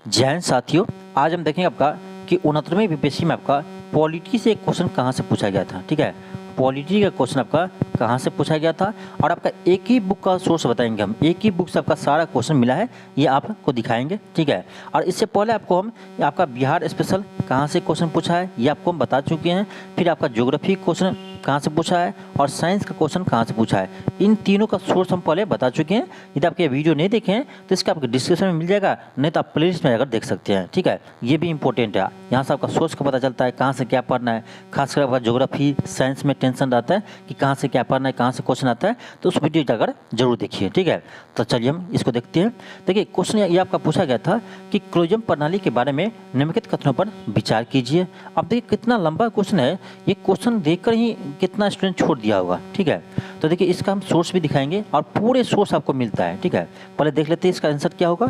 जय हिंद साथियों, आज हम देखेंगे आपका कि 69वें बीपीएससी में आपका पॉलिटी से एक क्वेश्चन कहाँ से पूछा गया था। ठीक है, पॉलिटी का क्वेश्चन आपका कहाँ से पूछा गया था और आपका एक ही बुक का सोर्स बताएंगे हम। एक ही बुक से आपका सारा क्वेश्चन मिला है, ये आपको दिखाएंगे। ठीक है, और इससे पहले आपको हम आपका बिहार स्पेशल कहाँ से क्वेश्चन पूछा है ये आपको हम बता चुके हैं। फिर आपका ज्योग्राफी क्वेश्चन कहाँ से पूछा है और साइंस का क्वेश्चन कहाँ से पूछा है, इन तीनों का सोर्स हम पहले बता चुके हैं। यदि आपके वीडियो नहीं देखे हैं तो इसका आपके डिस्क्रिप्शन में मिल जाएगा, नहीं तो आप प्लेलिस्ट में जाकर देख सकते हैं। ठीक है, ये भी इंपॉर्टेंट है, यहाँ से आपका सोर्स का पता चलता है कहाँ से क्या पढ़ना है। खासकर आपका ज्योग्राफी साइंस में टेंशन रहता है कि कहाँ से क्या पढ़ना है, कहाँ से क्वेश्चन आता है, तो उस वीडियो जाकर जरूर देखिए। ठीक है, तो चलिए हम इसको देखते हैं। देखिए, क्वेश्चन ये आपका पूछा गया था कि क्लोजियम प्रणाली के बारे में निम्नलिखित कथनों पर विचार कीजिए। अब देखिए कितना लंबा क्वेश्चन है, ये क्वेश्चन देखकर ही कितना स्टूडेंट छोड़ दिया होगा। ठीक है, तो देखिए इसका हम सोर्स भी दिखाएंगे और पूरे सोर्स आपको मिलता है। ठीक है, पहले देख लेते हैं इसका आंसर क्या होगा।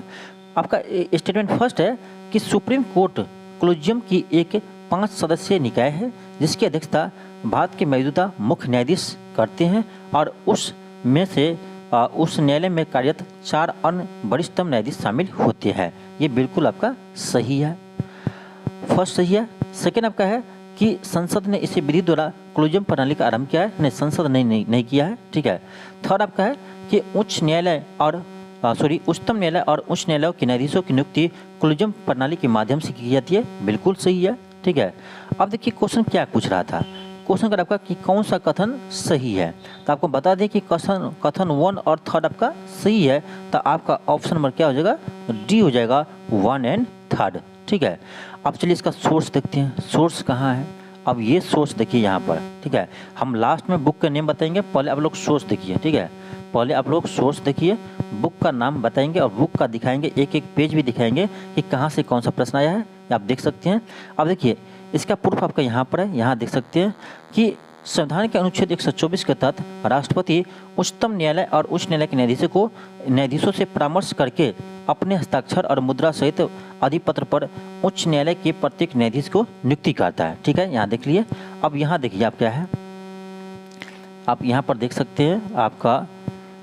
आपका स्टेटमेंट फर्स्ट है कि सुप्रीम कोर्ट क्लोजियम की एक 5 सदस्यीय निकाय है जिसकी अध्यक्षता भारत के मौजूदा मुख्य न्यायाधीश करते हैं और उसमें से उस न्यायालय में कार्यरत 4 अन्य वरिष्ठतम न्यायाधीश शामिल होते हैं। ये बिल्कुल आपका सही है, फर्स्ट सही है। सेकेंड आपका है कि संसद ने इसी विधि द्वारा क्लोजियम प्रणाली का आरंभ किया है, नहीं संसद ने नहीं किया है। ठीक है, थर्ड आपका है कि उच्चतम न्यायालय और उच्च न्यायालयों के न्यायाधीशों की नियुक्ति क्लोजियम प्रणाली के माध्यम से की जाती है, बिल्कुल सही है। ठीक है, अब देखिए क्वेश्चन क्या पूछ रहा था। क्वेश्चन का आपका कि कौन सा कथन सही है, तो आपको बता दें कि कथन 1 और थर्ड आपका सही है, तो आपका ऑप्शन नंबर क्या हो जाएगा, डी हो जाएगा, 1 एंड 3। ठीक है, अब चलिए इसका सोर्स देखते हैं, सोर्स कहाँ है। अब ये सोर्स देखिए यहाँ पर। ठीक है, हम लास्ट में बुक का नेम बताएंगे, पहले आप लोग सोर्स देखिए। ठीक है, पहले आप लोग सोर्स देखिए, बुक का नाम बताएंगे और बुक का दिखाएंगे, एक एक पेज भी दिखाएंगे कि कहाँ से कौन सा प्रश्न आया है, आप देख सकते हैं। अब देखिए इसका प्रूफ आपका यहाँ पर है, यहाँ देख सकते हैं कि संविधान के अनुच्छेद 124 के तहत राष्ट्रपति उच्चतम न्यायालय और उच्च न्यायालय के न्यायाधीशों से परामर्श करके अपने हस्ताक्षर और मुद्रा सहित अधिपत्र पर उच्च न्यायालय के प्रत्येक न्यायाधीश को नियुक्ति करता है। ठीक है, यहाँ देख लिए। अब यहाँ देखिए आप क्या है, आप यहाँ पर देख सकते हैं आपका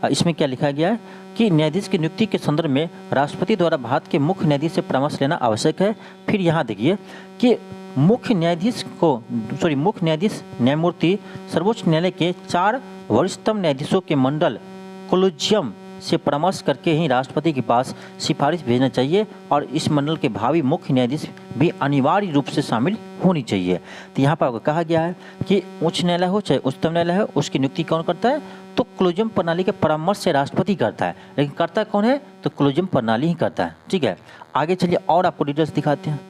इसमें क्या लिखा गया है कि न्यायाधीश की नियुक्ति के संदर्भ में राष्ट्रपति द्वारा भारत के मुख्य न्यायाधीश से परामर्श लेना आवश्यक है। फिर यहाँ देखिए कि मुख्य न्यायाधीश न्यायमूर्ति सर्वोच्च न्यायालय के 4 वरिष्ठतम न्यायाधीशों के मंडल कोलिजियम से परामर्श करके ही राष्ट्रपति के पास सिफारिश भेजना चाहिए और इस मंडल के भावी मुख्य न्यायाधीश भी अनिवार्य रूप से शामिल होनी चाहिए। तो यहाँ पर कहा गया है कि उच्च न्यायालय हो चाहे उच्चतम न्यायालय हो, उसकी नियुक्ति कौन करता है, तो क्लोजियम प्रणाली के परामर्श से राष्ट्रपति करता है, लेकिन करता कौन है, तो क्लोजियम प्रणाली ही करता है। ठीक है, आगे चलिए और आपको डिटेल्स दिखाते हैं।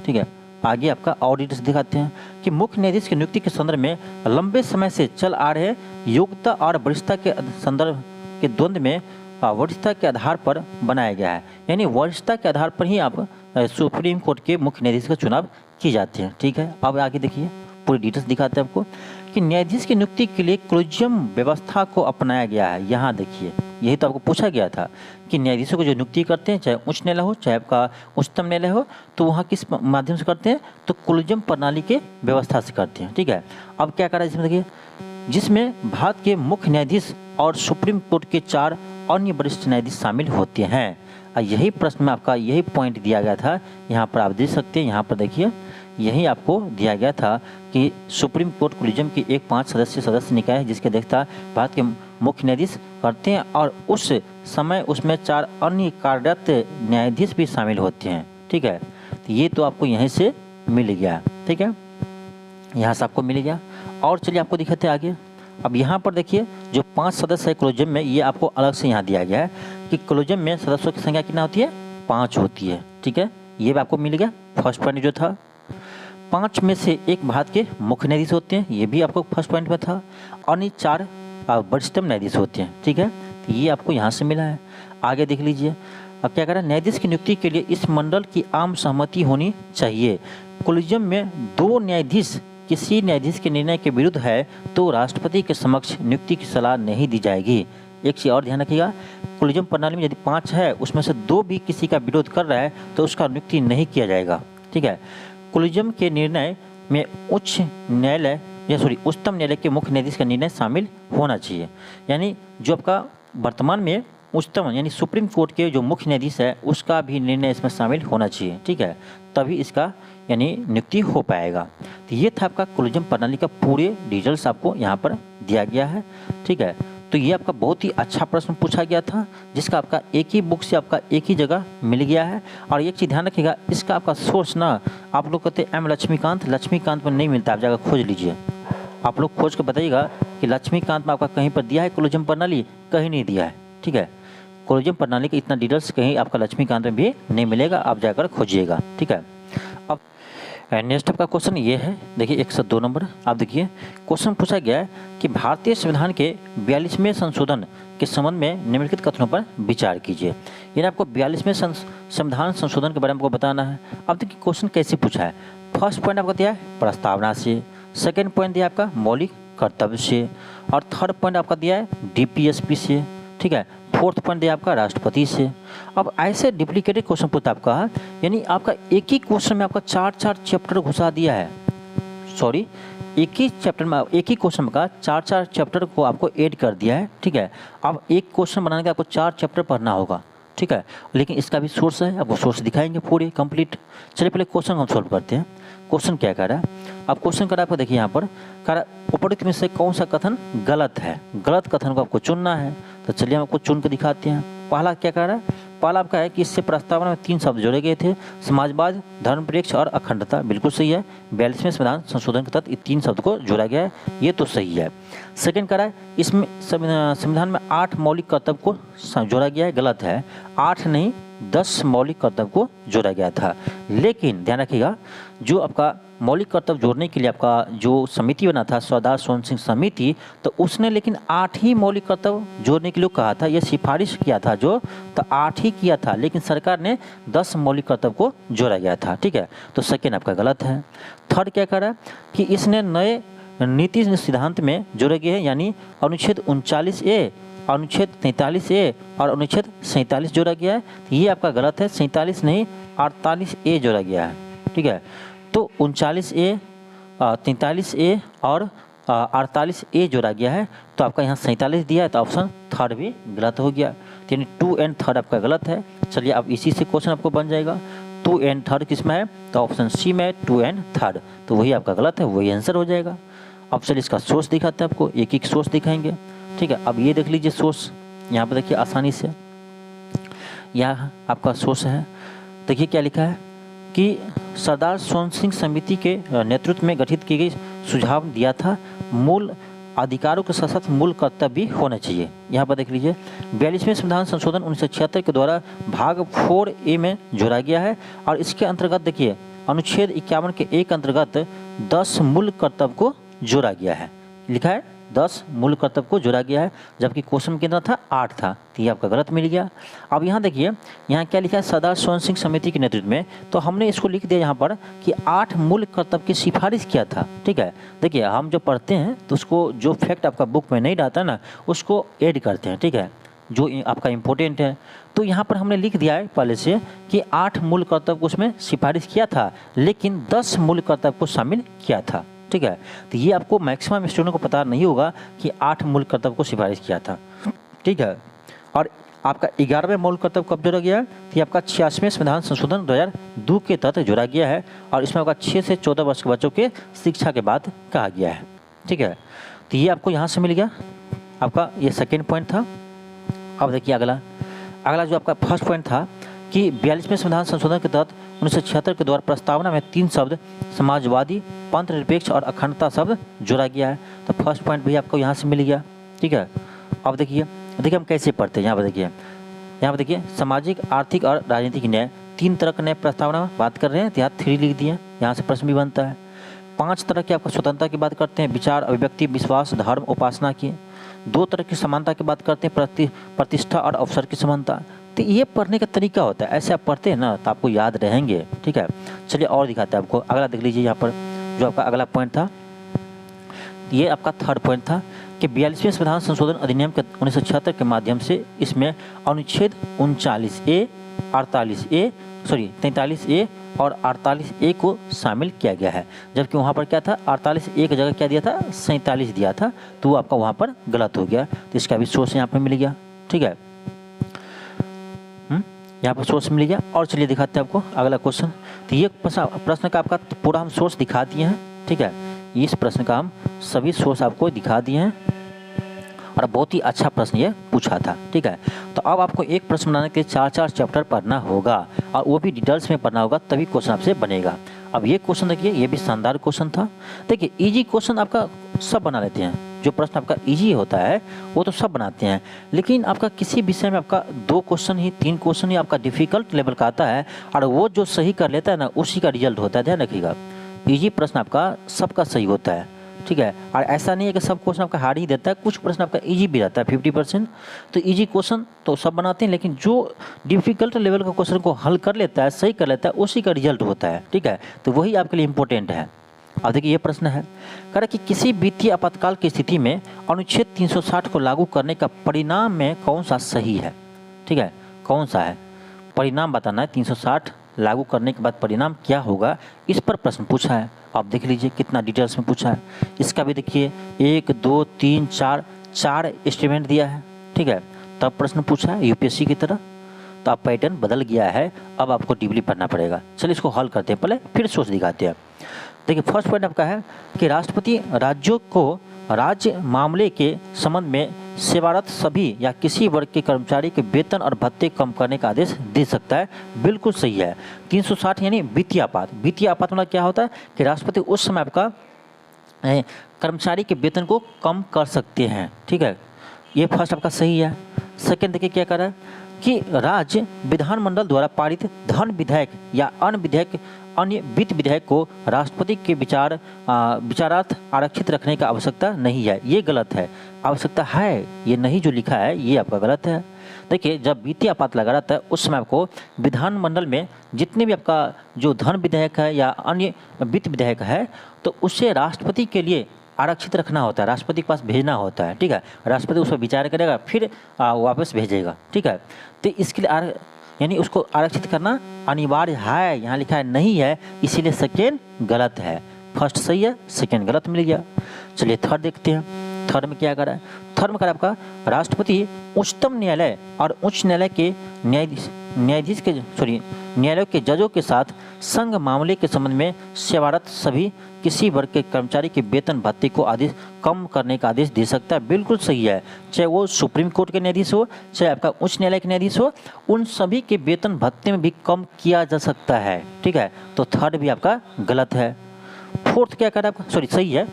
ठीक है, आगे आपका और डिटेल्स दिखाते हैं कि मुख्य न्यायाधीश की नियुक्ति के संदर्भ में लंबे समय से चल आ रहे योग्यता और वरिष्ठता के संदर्भ के द्वंद्व में वरिष्ठता के आधार पर बनाया गया है, यानी वरिष्ठता के आधार पर ही आप सुप्रीम कोर्ट के मुख्य न्यायाधीश का चुनाव किए जाते हैं। ठीक है, अब आगे देखिए पूरी डिटेल्स दिखाते हैं आपको कि न्यायाधीश की नियुक्ति के लिए क्लोजियम व्यवस्था को अपनाया गया है। यहाँ देखिए, यही तो आपको पूछा गया था कि न्यायाधीशों को जो नियुक्ति करते हैं, चाहे उच्च न्यायालय हो चाहे आपका उच्चतम न्यायालय हो, तो वहाँ किस माध्यम से करते हैं, तो क्लोजियम प्रणाली के व्यवस्था से करते हैं। ठीक है, अब क्या करा इसमें देखिए, जिसमें भारत के मुख्य न्यायाधीश और सुप्रीम कोर्ट के 4 अन्य वरिष्ठ न्यायाधीश शामिल होते हैं। यही प्रश्न में आपका यही पॉइंट दिया गया था, यहाँ पर आप देख सकते हैं। यहाँ पर देखिए यही आपको दिया गया था कि सुप्रीम कोर्ट कोलिजियम की एक 5 सदस्य निकाय है जिसकी अध्यक्षता भारत के मुख्य न्यायाधीश करते हैं और उस समय उसमें 4 अन्य कार्यरत न्यायाधीश भी शामिल होते हैं। ठीक है, तो ये तो आपको यहीं से मिल गया। ठीक है, यहाँ से आपको मिल गया। और चलिए आपको दिखाते हैं आगे। अब यहाँ पर देखिए जो 5 सदस्य है क्लोजियम में, ये आपको अलग से यहाँ दिया गया है कि क्लोजियम में सदस्यों की संख्या कितना होती है, 5 होती है। ठीक है, ये भी आपको मिल गया। फर्स्ट पॉइंट जो था 5 में से एक भारत के मुख्य न्यायाधीश होते हैं, ये भी आपको फर्स्ट पॉइंट में था। और 4 वरिष्ठतम न्यायाधीश होते हैं। ठीक है, तो ये आपको यहाँ से मिला है। आगे देख लीजिए, अब क्या करें, न्यायाधीश की नियुक्ति के लिए इस मंडल की आम सहमति होनी चाहिए। कोलिजियम में 2 न्यायाधीश किसी न्यायाधीश के निर्णय के विरुद्ध है तो राष्ट्रपति के समक्ष नियुक्ति की सलाह नहीं दी जाएगी। एक चीज़ और ध्यान रखिएगा, कोलिजियम प्रणाली में यदि 5 है उसमें से 2 भी किसी का विरोध कर रहा है तो उसका नियुक्ति नहीं किया जाएगा। ठीक है, कोलिजियम के निर्णय में उच्चतम न्यायालय के मुख्य न्यायाधीश का निर्णय शामिल होना चाहिए, यानी जो आपका वर्तमान में उच्चतम यानी सुप्रीम कोर्ट के जो मुख्य न्यायाधीश है उसका भी निर्णय इसमें शामिल होना चाहिए, ठीक है, तभी इसका यानी नियुक्ति हो पाएगा। तो ये था आपका कोलिजियम प्रणाली का पूरे डिटेल्स आपको यहाँ पर दिया गया है, ठीक है। तो ये आपका बहुत ही अच्छा प्रश्न पूछा गया था, जिसका आपका एक ही बुक से आपका एक ही जगह मिल गया है। और एक चीज़ ध्यान रखिएगा, इसका आपका सोर्स ना आप लोग कहते हैं एम लक्ष्मीकांत पर नहीं मिलता, आप जाकर खोज लीजिए। आप लोग खोज कर बताइएगा कि लक्ष्मीकांत में आपका कहीं पर दिया है कोलिजियम प्रणाली, कहीं नहीं दिया है, ठीक है। कोलिजियम प्रणाली का इतना डिटेल्स कहीं आपका लक्ष्मीकांत में भी नहीं मिलेगा, आप जाकर खोजिएगा, ठीक है। अब नेक्स्ट आपका क्वेश्चन ये है, देखिए 102 नंबर। आप देखिए क्वेश्चन पूछा गया है कि भारतीय संविधान के 42वें संशोधन के संबंध में निम्नलिखित कथनों पर विचार कीजिए। यानी आपको 42वें संविधान संशोधन के बारे में आपको बताना है। अब देखिए क्वेश्चन कैसे पूछा है। फर्स्ट पॉइंट आपका दिया है प्रस्तावना से, सेकेंड पॉइंट दिया आपका मौलिक कर्तव्य से, और थर्ड पॉइंट आपका दिया है DPSP से, ठीक है। फोर्थ पॉइंट दिया आपका राष्ट्रपति से। अब ऐसे डुप्लीकेटेड क्वेश्चन पूछता आपका, यानी आपका एक ही क्वेश्चन में आपका 4 चैप्टर घुसा दिया है, सॉरी एक ही चैप्टर में एक ही क्वेश्चन का 4 चैप्टर को आपको ऐड कर दिया है, ठीक है। अब एक क्वेश्चन बनाने के आपको 4 चैप्टर पढ़ना होगा, ठीक है। लेकिन इसका भी सोर्स है, आपको सोर्स दिखाएंगे पूरे कंप्लीट। चलिए पहले क्वेश्चन हम सॉल्व करते हैं। क्वेश्चन क्या कह रहा है, अब क्वेश्चन कर रहा है आपको, देखिए यहाँ पर कह रहा है उपरोक्त में से कौन सा कथन गलत है। गलत कथन को आपको चुनना है, तो चलिए हम आपको चुन कर दिखाते हैं। पहला क्या कह रहा है, पहला आपका है कि इससे प्रस्तावना में 3 शब्द जोड़े गए थे, समाजवाद, धर्मनिरपेक्ष और अखंडता। बिल्कुल सही है, 42वें संविधान संशोधन के तहत 3 शब्द को जोड़ा गया है, ये तो सही है। सेकंड कह रहा है इसमें संविधान में 8 मौलिक कर्तव्य को जोड़ा गया है, गलत है। 8 नहीं 10 मौलिक कर्तव्य को जोड़ा गया था। लेकिन ध्यान रखिएगा, जो आपका मौलिक कर्तव्य जोड़ने के लिए आपका जो समिति बना था सरदार सोवन सिंह समिति, तो उसने लेकिन 8 ही मौलिक कर्तव्य जोड़ने के लिए कहा था, यह सिफारिश किया था जो, तो 8 ही किया था, लेकिन सरकार ने 10 मौलिक कर्तव्य को जोड़ा गया था, ठीक है। तो सेकेंड आपका गलत है। थर्ड क्या कह रहा है कि इसने नए नीति सिद्धांत में जोड़े गए हैं, यानी अनुच्छेद 39A, अनुच्छेद 43A और अनुच्छेद 47 जोड़ा गया है, तो ये आपका गलत है। 47 नहीं 48A जोड़ा गया है, ठीक है। तो 39A, 43A और 48A जोड़ा गया है, तो आपका यहाँ 47 दिया है, तो ऑप्शन थर्ड भी गलत हो गया, यानी 2 एंड थर्ड आपका गलत है। चलिए अब इसी से क्वेश्चन आपको बन जाएगा, 2 एंड थर्ड किस में है, तो ऑप्शन सी में 2 एंड थर्ड, तो वही आपका गलत है, वही आंसर हो जाएगा। अब चलिए इसका सोर्स दिखाते हैं आपको, एक एक सोर्स दिखाएंगे, ठीक है। अब ये देख लीजिए सोर्स, यहाँ पर देखिए आसानी से, यहाँ आपका सोर्स है, देखिए क्या लिखा है कि सरदार सोवन सिंह समिति के नेतृत्व में गठित की गई सुझाव दिया था, मूल अधिकारों के साथ साथ मूल कर्तव्य भी होना चाहिए। यहाँ पर देख लीजिए 42वें संविधान संशोधन 1976 के द्वारा भाग 4A में जोड़ा गया है, और इसके अंतर्गत देखिए अनुच्छेद 51 के 1 अंतर्गत 10 मूल कर्तव्य को जोड़ा गया है, लिखा है 10 मूल कर्तव्य को जोड़ा गया है, जबकि क्वेश्चन कितना था 8 था, तो ये आपका गलत मिल गया। अब यहाँ देखिए यहाँ क्या लिखा है, सरदार सोवन सिंह समिति के नेतृत्व में, तो हमने इसको लिख दिया यहाँ पर कि 8 मूल कर्तव्य की सिफारिश किया था, ठीक है। देखिए हम जो पढ़ते हैं तो उसको जो फैक्ट आपका बुक में नहीं रहता ना, उसको ऐड करते हैं, ठीक है, जो आपका इम्पोर्टेंट है। तो यहाँ पर हमने लिख दिया है पहले से कि 8 मूल कर्तव्य को उसमें सिफारिश किया था, लेकिन 10 मूल कर्तव्य को शामिल किया था, ठीक है। तो ये आपको मैक्सिमम स्टूडेंट को पता नहीं होगा कि 8 मूल कर्तव्य को सिफारिश किया था, ठीक है। और आपका 11वें मूल कर्तव्य कब जोड़ा गया है, तो ये आपका 86वें संविधान संशोधन 2002 के तहत जोड़ा गया है, और इसमें आपका 6 से 14 वर्ष के बच्चों के शिक्षा के बाद कहा गया है, ठीक है। तो ये आपको यहाँ से मिल गया, आपका ये सेकेंड पॉइंट था। अब देखिए अगला जो आपका फर्स्ट पॉइंट था कि 42वें संविधान संशोधन के तहत 1976 के द्वारा प्रस्तावना में 3 शब्द समाजवादी, पंथ निरपेक्ष और अखंडता शब्द जोड़ा गया है, तो फर्स्ट पॉइंट भी आपको यहाँ से मिल गया, ठीक है। अब देखिए हम कैसे पढ़ते हैं, यहाँ पर देखिए सामाजिक, आर्थिक और राजनीतिक न्याय, 3 तरह का न्याय प्रस्तावना में बात कर रहे हैं, तो यहाँ 3 लिख दिए, यहाँ से प्रश्न भी बनता है। 5 तरह की आपका स्वतंत्रता की बात करते हैं, विचार, अभिव्यक्ति, विश्वास, धर्म, उपासना की। 2 तरह की समानता की बात करते हैं, प्रतिष्ठा और अवसर की समानता। तो ये पढ़ने का तरीका होता है, ऐसे आप पढ़ते हैं ना तो आपको याद रहेंगे, ठीक है। चलिए और दिखाते हैं आपको, अगला देख लीजिए, यहाँ पर जो आपका अगला पॉइंट था, ये आपका थर्ड पॉइंट था कि 42वें संविधान संशोधन अधिनियम के 1976 के माध्यम से इसमें अनुच्छेद 39A, 43A और 48A को शामिल किया गया है, जबकि वहाँ पर क्या था 48A की जगह क्या दिया था 47 दिया था, तो वो आपका वहाँ पर गलत हो गया, तो इसका भी सोर्स यहाँ पर मिल गया, ठीक है। यहाँ पर सोर्स मिल गया। और चलिए दिखाते हैं आपको अगला क्वेश्चन। तो ये प्रश्न का आपका पूरा हम सोर्स दिखा दिए हैं, ठीक है। इस प्रश्न का हम सभी सोर्स आपको दिखा दिए हैं और बहुत ही अच्छा प्रश्न ये पूछा था, ठीक है। तो अब आपको एक प्रश्न बनाने के लिए 4 चैप्टर पढ़ना होगा और वो भी डिटेल्स में पढ़ना होगा, तभी क्वेश्चन आपसे बनेगा। अब ये क्वेश्चन देखिए, ये भी शानदार क्वेश्चन था। देखिए इजी क्वेश्चन आपका सब बना लेते हैं, जो प्रश्न आपका इजी होता है वो तो सब बनाते हैं, लेकिन आपका किसी विषय में आपका 2 क्वेश्चन ही 3 क्वेश्चन ही आपका डिफिकल्ट लेवल का आता है और वो जो सही कर लेता है ना, उसी का रिजल्ट होता है। ध्यान रखिएगा, इजी प्रश्न आपका सबका सही होता है, ठीक है। और ऐसा नहीं है कि सब क्वेश्चन आपका हार्ड ही देता है, कुछ प्रश्न आपका इजी भी रहता है 50%। तो इजी क्वेश्चन तो सब बनाते हैं, लेकिन जो डिफिकल्ट लेवल का क्वेश्चन को हल कर लेता है, सही कर लेता है, उसी का रिजल्ट होता है, ठीक है। तो वही आपके लिए इंपॉर्टेंट है। अब देखिए ये प्रश्न है, कह रहा कि किसी वित्तीय आपातकाल की स्थिति में अनुच्छेद 360 को लागू करने का परिणाम में कौन सा सही है, ठीक है। कौन सा है परिणाम बताना है, 360 लागू करने के बाद परिणाम क्या होगा, इस पर प्रश्न पूछा है। आप देख लीजिए कितना डिटेल्स में पूछा है। इसका भी देखिए 1 2 3 4 एस्टीमेट दिया है, ठीक है। तब प्रश्न पूछा है यूपीएससी की तरह। तो अब पैटर्न बदल गया है, अब आपको डीपली पढ़ना पड़ेगा। चलिए इसको हल करते हैं, पहले फिर सोच दिखाते हैं। देखिए फर्स्ट पॉइंट आपका है कि राष्ट्रपति राज्यों को राज्य मामले के संबंध में सेवारत सभी या किसी वर्ग के कर्मचारी के वेतन और भत्ते कम करने का आदेश दे सकता है। बिल्कुल सही है। 360 यानी वित्तीय आपात। वित्तीय आपात मतलब क्या होता है कि राष्ट्रपति उस समय आपका कर्मचारी के वेतन को कम कर सकते हैं, ठीक है। ये फर्स्ट आपका सही है। सेकेंड देखिए क्या कर रहा है कि राज्य विधानमंडल द्वारा पारित धन विधेयक या अन्य वित्त विधेयक को राष्ट्रपति के विचारार्थ आरक्षित रखने का आवश्यकता नहीं है। ये गलत है। आवश्यकता है, ये नहीं जो लिखा है ये आपका गलत है। देखिए जब वित्तीय आपात लगा रहता है उस समय आपको विधानमंडल में जितने भी आपका जो धन विधेयक है या अन्य वित्त विधेयक है, तो उसे राष्ट्रपति के लिए आरक्षित रखना होता है, राष्ट्रपति के पास भेजना होता है, ठीक है। राष्ट्रपति उस पर विचार करेगा, फिर वापस भेजेगा, ठीक है। तो इसके लिए यानी उसको आरक्षित करना अनिवार्य है, यहाँ लिखा है नहीं है, इसीलिए सेकेंड गलत है। फर्स्ट सही है, सेकेंड गलत मिल गया। चलिए थर्ड देखते हैं। थर्ड में क्या कर रहा है, थर्ड में कर आपका राष्ट्रपति उच्चतम न्यायालय और उच्च न्यायालय के न्यायालयों के जजों के साथ संघ मामले के संबंध में सेवारत सभी किसी वर्ग के कर्मचारी के वेतन भत्ते को आदेश कम करने का आदेश दे सकता है। बिल्कुल सही है। चाहे वो सुप्रीम कोर्ट के न्यायाधीश हो, चाहे आपका उच्च न्यायालय के न्यायाधीश हो, उन सभी के वेतन भत्ते में भी कम किया जा सकता है, ठीक है। तो थर्ड भी आपका गलत है। फोर्थ क्या कर रहा है आपका, सॉरी सही है,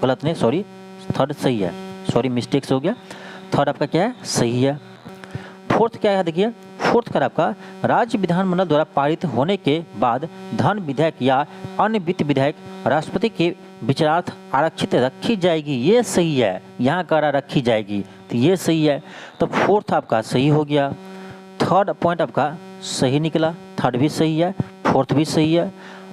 गलत नहीं, सॉरी थर्ड सही है, सॉरी मिस्टेक्स हो गया। थर्ड आपका क्या है, सही है। फोर्थ क्या है देखिए, फोर्थ कर आपका राज्य विधानमंडल द्वारा पारित होने के बाद धन विधेयक या अन्य वित्त विधेयक राष्ट्रपति के विचारार्थ आरक्षित रखी जाएगी। ये सही है, यहाँ कह रखी जाएगी, तो ये सही है। तो फोर्थ आपका सही हो गया। थर्ड पॉइंट आपका सही निकला, थर्ड भी सही है, फोर्थ भी सही है,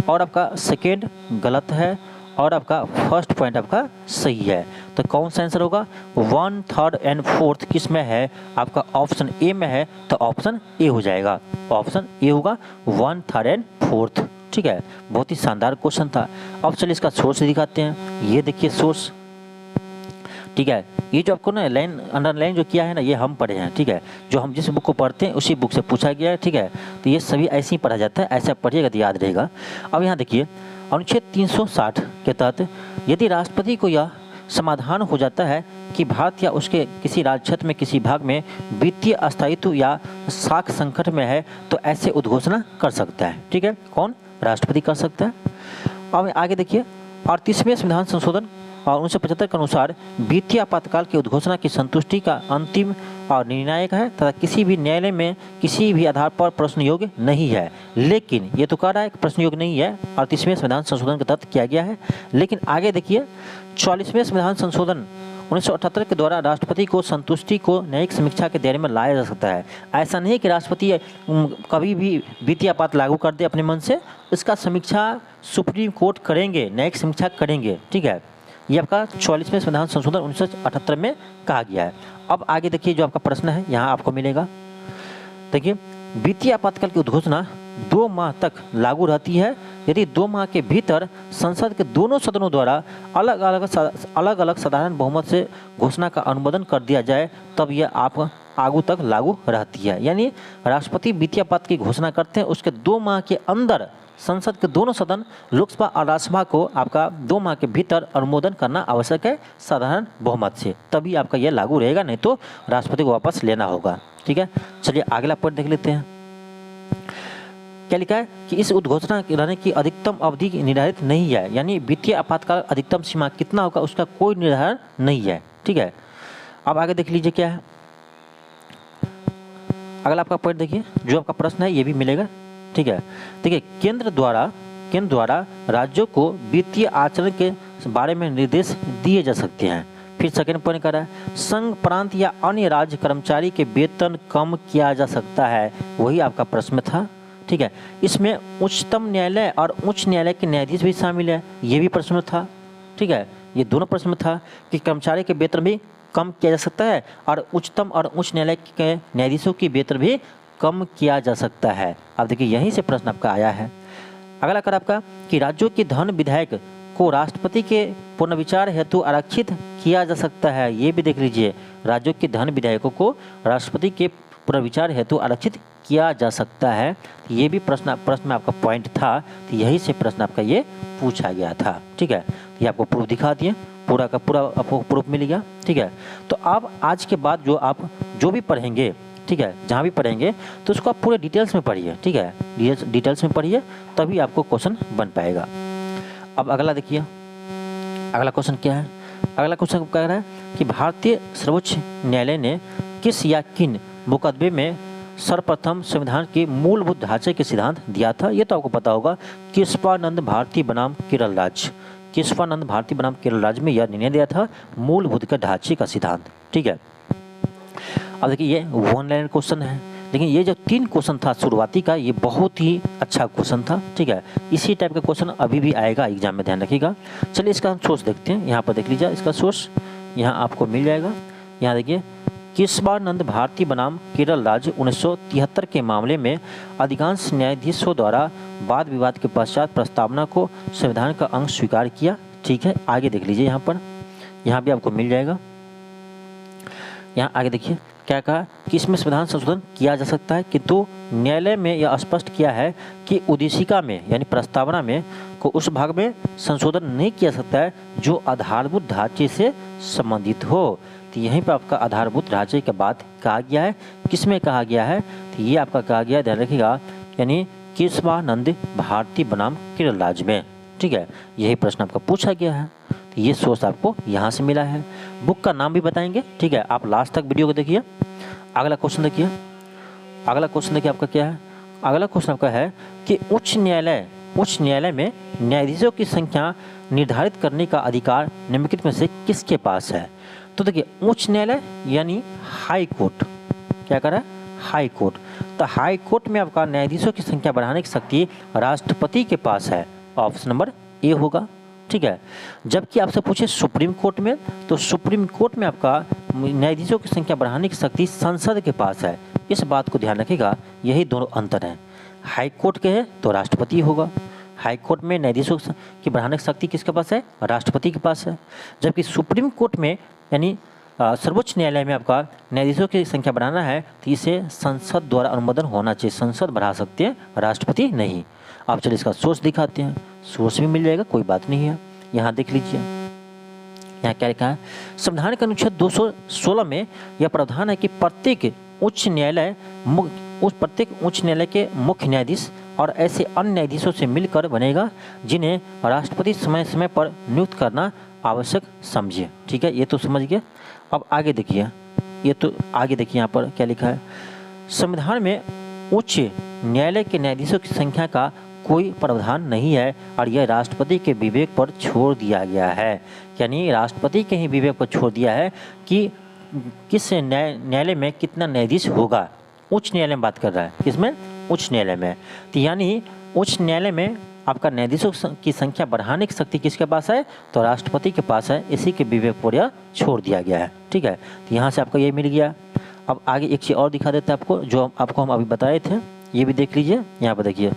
और आपका सेकेंड गलत है, और आपका फर्स्ट पॉइंट आपका सही है। तो कौन सा आंसर होगा, 1, 3 एंड 4 किस में है, आपका ऑप्शन ए में है, तो ऑप्शन ए हो जाएगा। ऑप्शन ए होगा 1, 3 एंड 4, ठीक है। बहुत ही शानदार क्वेश्चन था। अब चलिए इसका सोर्स दिखाते हैं। ये देखिए सोर्स, ठीक है। ये जो आपको ना लाइन अंडरलाइन जो किया है ना, ये हम पढ़े हैं, ठीक है। जो हम जिस बुक को पढ़ते हैं उसी बुक से पूछा गया है, ठीक है। तो ये सभी ऐसे ही पढ़ा जाता है, ऐसा पढ़िएगा तो याद रहेगा। अब यहाँ देखिए अनुच्छेद 360 के तहत यदि राष्ट्रपति को यह समाधान हो जाता है कि भारत या उसके किसी राज्य क्षेत्र में किसी भाग में वित्तीय अस्थायित्व या साख संकट में है, तो ऐसे उद्घोषणा कर सकता है, ठीक है। कौन, राष्ट्रपति कर सकता है। अब आगे देखिए 38वें संविधान संशोधन और 1975 के अनुसार वित्तीय आपातकाल की उद्घोषणा की संतुष्टि का अंतिम और निर्णायक है तथा किसी भी न्यायालय में किसी भी आधार पर प्रश्न योग्य नहीं है। लेकिन ये तो कह रहा है कि प्रश्न योग्य नहीं है, 38वें संविधान संशोधन के तहत किया गया है। लेकिन आगे देखिए 44वें संविधान संशोधन 1978 के द्वारा राष्ट्रपति को संतुष्टि को न्यायिक समीक्षा के दायरे में लाया जा सकता है। ऐसा नहीं कि राष्ट्रपति कभी भी वित्तीय आपात लागू कर दे अपने मन से, इसका समीक्षा सुप्रीम कोर्ट करेंगे, न्यायिक समीक्षा करेंगे, ठीक है। ये आपका 44वें संविधान संशोधन 1978 में कहा गया है। अब आगे देखिए जो आपका प्रश्न है यहाँ आपको मिलेगा। देखिए वित्तीय आपातकाल की उद्घोषणा 2 माह तक लागू रहती है यदि 2 माह के भीतर संसद के दोनों सदनों द्वारा अलग अलग साधारण बहुमत से घोषणा का अनुमोदन कर दिया जाए, तब यह आप आगू तक लागू रहती है। यानी राष्ट्रपति वित्तीय आपात की घोषणा करते हैं, उसके 2 माह के अंदर संसद के दोनों सदन लोकसभा और राज्यसभा को आपका 2 माह के भीतर अनुमोदन करना आवश्यक है साधारण बहुमत से, तभी आपका यह लागू रहेगा, नहीं तो राष्ट्रपति को वापस लेना होगा। ठीक है, चलिए अगला पॉइंट देख लेते हैं। क्या लिखा है कि इस उद्घोषणा रहने की अधिकतम अवधि निर्धारित नहीं है, यानी वित्तीय आपातकाल अधिकतम सीमा कितना होगा उसका कोई निर्धारण नहीं है। ठीक है, अब आगे देख लीजिए क्या है अगला आपका पॉइंट। देखिए जो आपका प्रश्न है ये भी मिलेगा। ठीक है, देखिए केंद्र द्वारा राज्यों को वित्तीय आचरण के बारे में निर्देश दिए जा सकते हैं। फिर सेकंड पॉइंट कर रहा है संघ प्रांत या अन्य राज्य कर्मचारी के वेतन कम किया जा सकता है, वही आपका प्रश्न था। ठीक है, इसमें उच्चतम न्यायालय और उच्च न्यायालय के न्यायाधीश भी शामिल है, ये भी प्रश्न था। ठीक है, ये दोनों प्रश्न था कि कर्मचारी के वेतन भी कम किया जा सकता है और उच्चतम और उच्च न्यायालय के न्यायाधीशों की वेतन भी कम किया जा सकता है। अब देखिए यहीं से प्रश्न आपका आया है। अगला कर आपका कि राज्यों के धन विधायक को राष्ट्रपति के पुनर्विचार हेतु आरक्षित किया जा सकता है, ये भी देख लीजिए। राज्यों के धन विधायकों को राष्ट्रपति के पुनर्विचार हेतु आरक्षित किया जा सकता है, ये भी प्रश्न में आपका पॉइंट था, तो यही से प्रश्न आपका ये पूछा गया था। ठीक है, ये आपको प्रूफ दिखा दिए, पूरा का पूरा आपको प्रूफ मिल गया। ठीक है, तो अब आज के बाद जो भी पढ़ेंगे, ठीक है, जहाँ भी पढ़ेंगे तो उसको आप पूरे डिटेल्स में पढ़िए। ठीक है, डिटेल्स में पढ़िए तभी आपको क्वेश्चन बन पाएगा। अब अगला देखिए, अगला क्वेश्चन क्या है। अगला क्वेश्चन कह रहा है कि भारतीय सर्वोच्च न्यायालय ने किस या किन मुकदमे में सर्वप्रथम संविधान के मूलभूत ढांचे के सिद्धांत दिया था। ये तो आपको पता होगा, केशवानंद भारती बनाम केरल राज्य। केशवानंद भारती बनाम केरल राज्य में यह निर्णय दिया था मूलभूत के ढांचे का सिद्धांत। ठीक है, अब देखिए ये 1 लाइन क्वेश्चन है, लेकिन ये जो 3 क्वेश्चन था शुरुआती का, ये बहुत ही अच्छा क्वेश्चन था। ठीक है, इसी टाइप का क्वेश्चन अभी भी आएगा एग्जाम में, ध्यान रखिएगा। चलिए इसका हम सोर्स देखते हैं। यहाँ पर देख लीजिए, इसका सोर्स यहाँ आपको मिल जाएगा। यहाँ देखिए, केशवानंद भारती बनाम केरल राज्य 1973 के मामले में अधिकांश न्यायाधीशों द्वारा वाद विवाद के पश्चात प्रस्तावना को संविधान का अंग स्वीकार किया। ठीक है, आगे देख लीजिए, यहाँ भी आपको मिल जाएगा। यहाँ आगे देखिए क्या कहा कि इसमें संविधान संशोधन किया जा सकता है, किंतु न्यायालय में यह स्पष्ट किया है कि उद्देशिका में यानी प्रस्तावना में को उस भाग में संशोधन नहीं किया सकता है जो आधारभूत ढांचे से संबंधित हो। तो यहीं पर आपका आधारभूत ढांचे के बाद कहा गया है, किसमें कहा गया है, तो ये आपका कहा गया है, ध्यान रखिएगा, यानी केशवानंद भारती बनाम केरल राज्य में। ठीक है, यही प्रश्न आपका पूछा गया है, तो ये सोर्स आपको यहाँ से मिला है। बुक का नाम भी बताएंगे। ठीक है, आप लास्ट तक वीडियो को देखिए। अगला क्वेश्चन देखिए, आपका क्या है। अगला क्वेश्चन आपका है कि उच्च न्यायालय में न्यायाधीशों की संख्या निर्धारित करने का अधिकार निम्नलिखित में से किसके पास है। तो देखिए उच्च न्यायालय यानी हाई कोर्ट, क्या कर रहा है, हाई कोर्ट। तो हाई कोर्ट में आपका न्यायाधीशों की संख्या बढ़ाने की शक्ति राष्ट्रपति के पास है, ऑप्शन नंबर ए होगा। ठीक है, जबकि आपसे पूछे सुप्रीम कोर्ट में, तो सुप्रीम कोर्ट में आपका न्यायाधीशों की संख्या बढ़ाने की शक्ति संसद के पास है। इस बात को ध्यान रखिएगा, यही दोनों अंतर हैं। हाई कोर्ट के है तो राष्ट्रपति होगा, हाई कोर्ट में न्यायाधीशों की बढ़ाने की शक्ति किसके पास है, राष्ट्रपति के पास है। जबकि सुप्रीम कोर्ट में यानी सर्वोच्च न्यायालय में आपका न्यायाधीशों की संख्या बढ़ाना है तो इसे संसद द्वारा अनुमोदन होना चाहिए, संसद बढ़ा सकते हैं, राष्ट्रपति नहीं। आप चलिए इसका सोर्स दिखाते हैं, सोर्स भी मिल जाएगा, कोई बात नहीं है। यहाँ देख लीजिए, यहाँ क्या लिखा है, संविधान के अनुच्छेद 216 में यह प्रावधान है कि प्रत्येक उच्च न्यायालय के मुख्य न्यायाधीश और ऐसे अन्य न्यायाधीशों से मिलकर बनेगा जिन्हें राष्ट्रपति समय समय पर नियुक्त करना आवश्यक समझे। ठीक है, ये तो समझ गए। अब आगे देखिए, यहाँ पर क्या लिखा है, संविधान में उच्च न्यायालय के न्यायाधीशों की संख्या का कोई प्रावधान नहीं है और यह राष्ट्रपति के विवेक पर छोड़ दिया गया है। यानी राष्ट्रपति के ही विवेक पर छोड़ दिया है कि किस न्यायालय में कितना न्यायाधीश होगा। उच्च न्यायालय में बात कर रहा है, किसमें, उच्च न्यायालय में। तो यानी उच्च न्यायालय में आपका न्यायाधीशों की संख्या बढ़ाने की शक्ति किसके पास है, तो राष्ट्रपति के पास है, इसी के विवेक पर यह छोड़ दिया गया है। ठीक है, तो यहाँ से आपको ये मिल गया। अब आगे एक चीज़ और दिखा देते हैं आपको, जो आपको हम अभी बताए थे, ये भी देख लीजिए। यहाँ पर देखिए,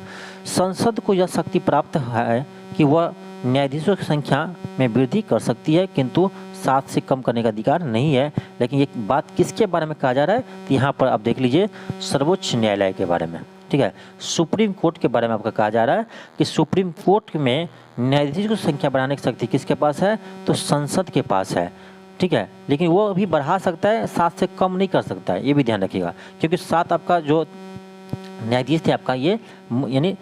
संसद को यह शक्ति प्राप्त है कि वह न्यायाधीशों की संख्या में वृद्धि कर सकती है, किंतु 7 से कम करने का अधिकार नहीं है। लेकिन ये बात किसके बारे में कहा जा रहा है, तो यहाँ पर आप देख लीजिए सर्वोच्च न्यायालय के बारे में, ठीक है, सुप्रीम कोर्ट के बारे में आपका कहा जा रहा है कि सुप्रीम कोर्ट में न्यायाधीश की संख्या बढ़ाने की शक्ति किसके पास है, तो संसद के पास है, ठीक है। लेकिन वो अभी बढ़ा सकता है, 7 से कम नहीं कर सकता है, ये भी ध्यान रखिएगा, क्योंकि 7 आपका जो न्यायाधीश थे आपका ये यानी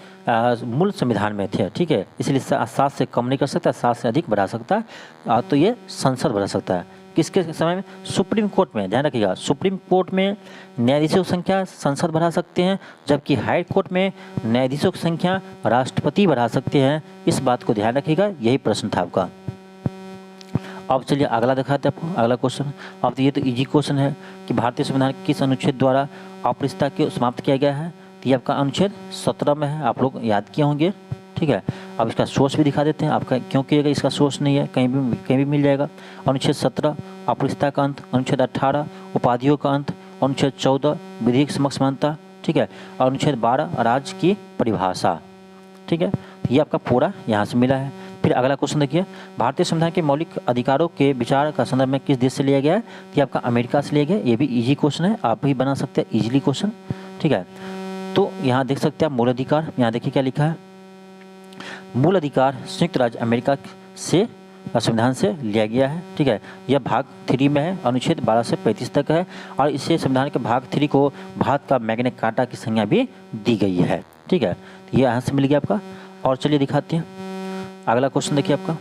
मूल संविधान में थे, ठीक है, इसलिए 7 से कम नहीं कर सकता, 7 से अधिक बढ़ा सकता है, तो ये संसद बढ़ा सकता है। किसके समय में, सुप्रीम कोर्ट में, ध्यान रखिएगा, सुप्रीम कोर्ट में न्यायाधीशों की संख्या संसद बढ़ा सकते हैं, जबकि हाई कोर्ट में न्यायाधीशों की संख्या राष्ट्रपति बढ़ा सकते हैं। इस बात को ध्यान रखिएगा, यही प्रश्न था आपका। अब चलिए अगला दिखाते हैं आपको, अगला क्वेश्चन। अब तो ये तो इजी क्वेश्चन है कि भारतीय संविधान किस अनुच्छेद द्वारा अपरिष्टता को समाप्त किया गया है, तो ये आपका अनुच्छेद 17 में है, आप लोग याद किए होंगे, ठीक है। अब इसका सोर्स भी दिखा देते हैं आपका, क्यों किएगा, इसका सोर्स नहीं है, कहीं भी मिल जाएगा। अनुच्छेद 17 अपरिष्टता का अंत, अनुच्छेद 18 उपाधियों का अंत, अनुच्छेद 14 विधि की समक्ष समानता, ठीक है, और अनुच्छेद 12 राज्य की परिभाषा, ठीक है। ये आपका पूरा यहाँ से मिला है। फिर अगला क्वेश्चन देखिए, भारतीय संविधान के मौलिक अधिकारों के विचार का संदर्भ में किस देश से लिया गया है, तो ये आपका अमेरिका से लिया गया है। ये भी इजी क्वेश्चन है, आप भी बना सकते हैं इजीली क्वेश्चन, ठीक है। तो यहाँ देख सकते हैं आप मूल अधिकार, यहाँ देखिए क्या लिखा है, मूल अधिकार संयुक्त राज्य अमेरिका से संविधान से लिया गया है, ठीक है। यह भाग 3 में है, अनुच्छेद 12 से 35 तक है, और इससे संविधान के भाग 3 को भारत का मैग्ना कार्टा की संज्ञा भी दी गई है, ठीक है। तो ये यहाँ से मिल गया आपका। और चलिए दिखाते हैं अगला क्वेश्चन, देखिए आपका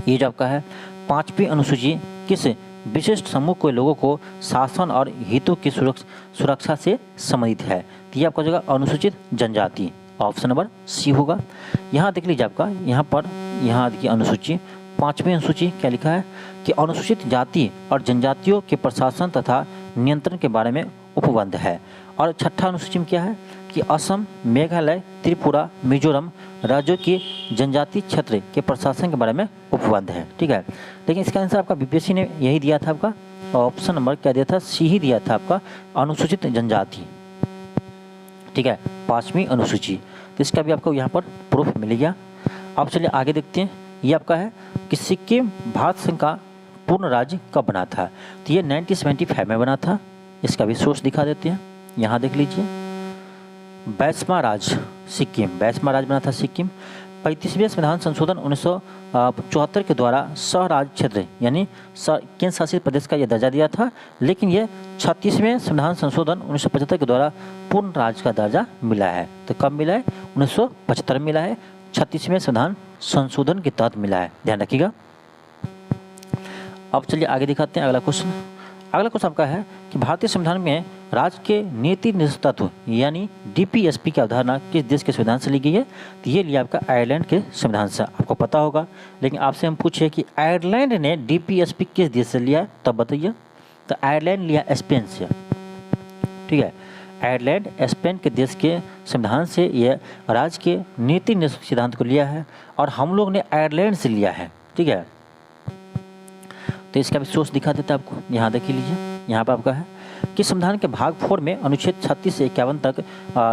ये जो आपका है, 5वीं अनुसूची किस विशिष्ट समूह के लोगों को शासन और हितों की सुरक्षा से संबंधित है, तो ये आपका जगह अनुसूचित जनजाति, ऑप्शन नंबर सी होगा। यहाँ देख लीजिए आपका, यहाँ पर यहाँ देखिए अनुसूची, 5वीं अनुसूची क्या लिखा है कि अनुसूचित जाति और जनजातियों के प्रशासन तथा नियंत्रण के बारे में उपबंध है। और 6ठा अनुसूची में क्या है कि असम, मेघालय, त्रिपुरा, मिजोरम राज्यों की जनजाति क्षेत्र के प्रशासन के बारे में उपबंध है, ठीक है। लेकिन इसका आंसर आपका बीपीएससी ने यही दिया था, आपका ऑप्शन नंबर क्या दिया था, सी ही दिया था आपका, अनुसूचित जनजाति, ठीक है, 5वीं अनुसूची। तो इसका भी आपको यहाँ पर प्रूफ मिल गया। अब चलिए आगे देखते हैं, ये आपका है कि सिक्किम भारत संघ का पूर्ण राज्य कब बना था, तो ये 1975 में बना था। इसका भी सोर्स दिखा देते हैं, यहाँ देख लीजिए, बैसमा राज्य सिक्किम, बैसमा राज्य बना था सिक्किम। 35वें संविधान संशोधन 1974 के द्वारा सह राज्य क्षेत्र यानी केंद्र शासित प्रदेश का यह दर्जा दिया था, लेकिन ये 36वें संविधान संशोधन 1975 के द्वारा पूर्ण राज्य का दर्जा मिला है। तो कब मिला है, 1975 में मिला है, 36वें संविधान संशोधन के तहत मिला है, ध्यान रखिएगा। अब चलिए आगे दिखाते हैं अगला क्वेश्चन। अगला क्वेश्चन आपका है कि भारतीय संविधान में राज्य के नीति निष्ठ तत्व यानी डीपीएसपी की अवधारणा किस देश के संविधान से ली गई है, तो ये लिया आपका आयरलैंड के संविधान से, आपको पता होगा। लेकिन आपसे हम पूछे कि आयरलैंड ने डीपीएसपी किस देश से लिया, तब बताइए। तो आयरलैंड लिया स्पेन से, ठीक है, आयरलैंड स्पेन के देश के संविधान से यह राज्य के नीति निष्ठ सिद्धांत को लिया है, और हम लोग ने आयरलैंड से लिया है, ठीक है। तो इसका भी सोर्स दिखा देता है आपको, यहाँ देख लीजिए, यहाँ पर आपका है कि संविधान के भाग 4 में अनुच्छेद 36 से 51 तक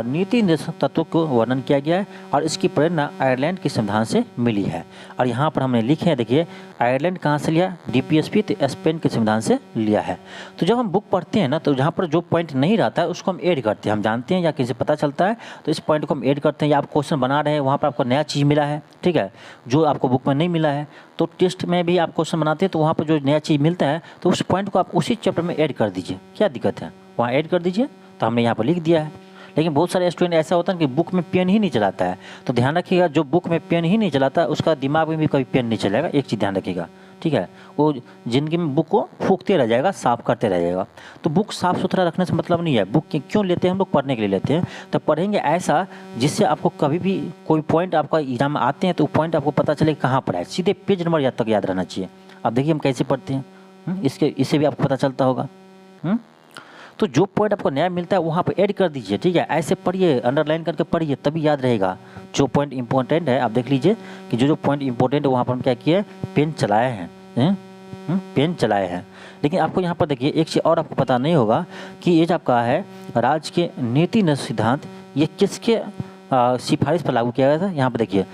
नीति निष्ठ तत्वों को वर्णन किया गया है, और इसकी प्रेरणा आयरलैंड के संविधान से मिली है। और यहाँ पर हमने लिखे हैं, देखिए आयरलैंड कहाँ से लिया, डीपीएसपी, तो स्पेन के संविधान से लिया है। तो जब हम बुक पढ़ते हैं ना, तो जहाँ पर जो पॉइंट नहीं रहता है उसको हम ऐड करते हैं, हम जानते हैं या किसी पता चलता है तो इस पॉइंट को हम ऐड करते हैं, या आप क्वेश्चन बना रहे हैं वहाँ पर आपको नया चीज़ मिला है, ठीक है, जो आपको बुक में नहीं मिला है, तो टेस्ट में भी आप क्वेश्चन बनाते हैं तो वहाँ पर जो नया चीज़ मिलता है तो उस पॉइंट को आप उसी चैप्टर में ऐड कर दीजिए, क्या दिक्कत है, वहाँ ऐड कर दीजिए। तो हमने यहाँ पर लिख दिया है। लेकिन बहुत सारे स्टूडेंट ऐसा होता है कि बुक में पेन ही नहीं चलाता है, तो ध्यान रखिएगा, जो बुक में पेन ही नहीं चलाता उसका दिमाग में भी कभी पेन नहीं चलेगा, एक चीज़ ध्यान रखिएगा, ठीक है। वो जिंदगी में बुक को फूकते रह जाएगा, साफ करते रह जाएगा। तो बुक साफ सुथरा रखने से मतलब नहीं है। बुक क्यों लेते हैं हम लोग, पढ़ने के लिए लेते हैं। तो पढ़ेंगे ऐसा जिससे आपको कभी भी कोई पॉइंट आपका एग्जाम में आते हैं तो पॉइंट आपको पता चले कहाँ पर है, सीधे पेज नंबर याद तक याद रहना चाहिए। अब देखिए हम कैसे पढ़ते हैं, इससे भी आपको पता चलता होगा। तो जो पॉइंट आपको नया मिलता है वहाँ पर ऐड कर दीजिए, ठीक है, ऐसे पढ़िए, अंडरलाइन करके पढ़िए, तभी याद रहेगा। जो पॉइंट इंपॉर्टेंट है आप देख लीजिए कि जो पॉइंट इंपॉर्टेंट है वहाँ पर हम क्या किए, पेन चलाए हैं, पेन चलाए हैं। लेकिन आपको यहाँ पर देखिए एक चीज़ और आपको पता नहीं होगा कि ये जो आपका है राज्य के नीति निष्ठ सिद्धांत, ये किसके सिफारिश पर लागू किया गया था। यहाँ पर देखिए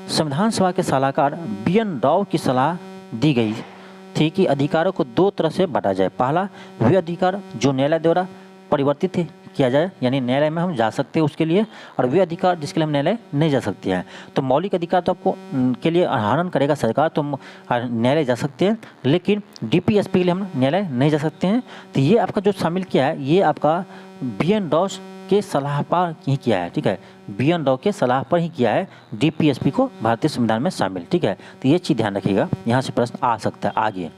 संविधान सभा के सलाहकार BN राव की सलाह दी गई थी कि अधिकारों को दो तरह से बांटा जाए। पहला, वे अधिकार जो न्यायालय द्वारा परिवर्तित किया जाए, यानी न्यायालय में हम जा सकते हैं उसके लिए, और वे अधिकार जिसके लिए हम न्यायालय नहीं जा सकते हैं। तो मौलिक अधिकार तो आपको के लिए हनन करेगा सरकार, तो न्यायालय जा सकते हैं, लेकिन डीपीएसपी के लिए हम न्यायालय नहीं जा सकते हैं। तो ये आपका जो शामिल किया है, ये आपका BN राव के सलाह पर ही किया है, ठीक है। BN राव के सलाह पर ही किया है डीपीएसपी को भारतीय संविधान में शामिल, ठीक है। तो ये चीज़ ध्यान रखिएगा, यहाँ से प्रश्न आ सकता है आगे।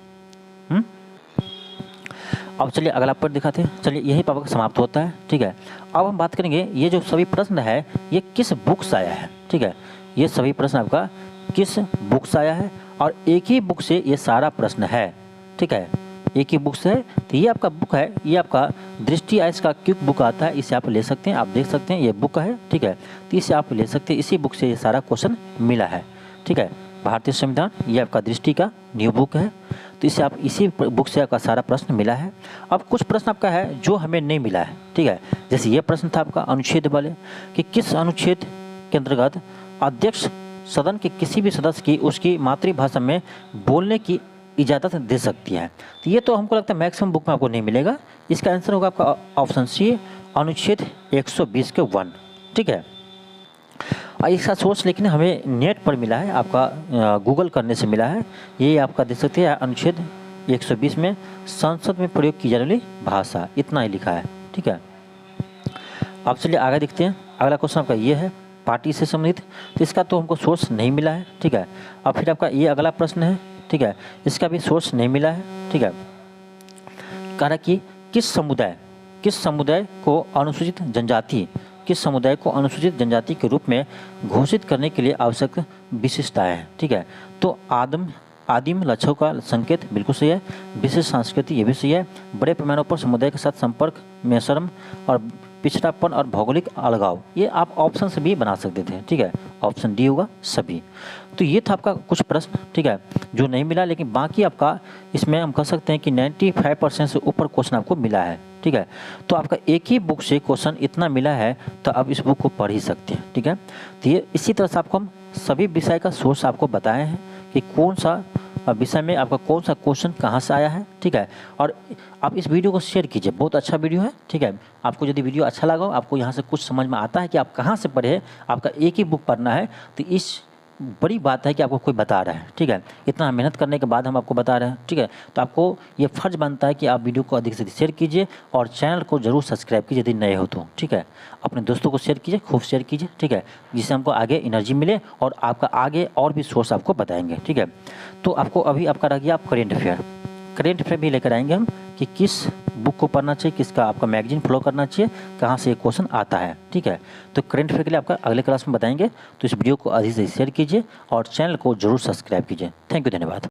अब चलिए अगला पॉइंट दिखाते हैं। चलिए यही पापा का समाप्त होता है, ठीक है। अब हम बात करेंगे ये जो सभी प्रश्न है ये किस बुक से आया है, ठीक है। ये सभी प्रश्न आपका किस बुक से आया है, और एक ही बुक से ये सारा प्रश्न है, ठीक है। एक ही बुक से है। तो ये आपका बुक है, ये आपका दृष्टि आइस का क्विक बुक आता है, इसे आप ले सकते हैं, आप देख सकते हैं ये बुक है, ठीक है। तो इसे आप ले सकते हैं, इसी बुक से ये सारा क्वेश्चन मिला है, ठीक है। भारतीय संविधान ये आपका दृष्टि का न्यू बुक है, तो इसे आप इसी बुक से आपका सारा प्रश्न मिला है। अब कुछ प्रश्न आपका है जो हमें नहीं मिला है, ठीक है। जैसे ये प्रश्न था आपका अनुच्छेद वाले कि किस अनुच्छेद के अंतर्गत अध्यक्ष सदन के किसी भी सदस्य की उसकी मातृभाषा में बोलने की इजाज़त दे सकती है। तो ये तो हमको लगता है मैक्सिमम बुक में आपको नहीं मिलेगा। इसका आंसर होगा आपका ऑप्शन सी, अनुच्छेद 120 के 1, ठीक है। इसका सोर्स लेकिन हमें नेट पर मिला है, आपका गूगल करने से मिला है। ये आपका देख सकते हैं अनुच्छेद 120 में संसद में प्रयोग की जाने वाली भाषा, इतना ही लिखा है, ठीक है। अब चलिए आगे देखते हैं। अगला क्वेश्चन आपका ये है पार्टी से संबंधित, तो इसका तो हमको सोर्स नहीं मिला है, ठीक है। अब फिर आपका ये अगला प्रश्न है, ठीक है, इसका भी सोर्स नहीं मिला है, ठीक है। कह रहा कि किस समुदाय को अनुसूचित जनजाति के रूप में घोषित करने के लिए आवश्यक विशेषताएं हैं, ठीक है। तो आदिम लक्षणों का संकेत बिल्कुल सही है, विशेष संस्कृति ये भी सही है, बड़े पैमाने पर समुदाय के साथ संपर्क में शर्म और पिछड़ापन और भौगोलिक अलगाव, ये आप ऑप्शन से भी बना सकते थे, ठीक है। ऑप्शन डी होगा सभी। तो ये था आपका कुछ प्रश्न, ठीक है, जो नहीं मिला, लेकिन बाकी आपका इसमें हम कह सकते हैं कि 95% से ऊपर क्वेश्चन आपको मिला है, ठीक है। तो आपका एक ही बुक से क्वेश्चन इतना मिला है, तो आप इस बुक को पढ़ ही सकते हैं, ठीक है। तो ये इसी तरह से आपको हम सभी विषय का सोर्स आपको बताए हैं कि कौन सा विषय में आपका कौन सा क्वेश्चन कहाँ से आया है, ठीक है। और आप इस वीडियो को शेयर कीजिए, बहुत अच्छा वीडियो है, ठीक है। आपको यदि वीडियो अच्छा लगा, आपको यहाँ से कुछ समझ में आता है कि आप कहाँ से पढ़े, आपका एक ही बुक पढ़ना है, तो इस बड़ी बात है कि आपको कोई बता रहा है, ठीक है। इतना मेहनत करने के बाद हम आपको बता रहे हैं, ठीक है। तो आपको ये फ़र्ज बनता है कि आप वीडियो को अधिक से अधिक शेयर कीजिए और चैनल को जरूर सब्सक्राइब कीजिए यदि नए हो तो, ठीक है। अपने दोस्तों को शेयर कीजिए, खूब शेयर कीजिए, ठीक है, जिससे हमको आगे एनर्जी मिले और आपका आगे और भी सोर्स आपको बताएंगे, ठीक है। तो आपको अभी आपका रह गया आप करेंट अफेयर भी लेकर आएंगे हम कि किस बुक को पढ़ना चाहिए, किसका आपका मैगजीन फॉलो करना चाहिए, कहाँ से ये क्वेश्चन आता है, ठीक है। तो करेंट अफेयर के लिए आपका अगले क्लास में बताएंगे। तो इस वीडियो को अधिक से शेयर कीजिए और चैनल को जरूर सब्सक्राइब कीजिए। थैंक यू, धन्यवाद।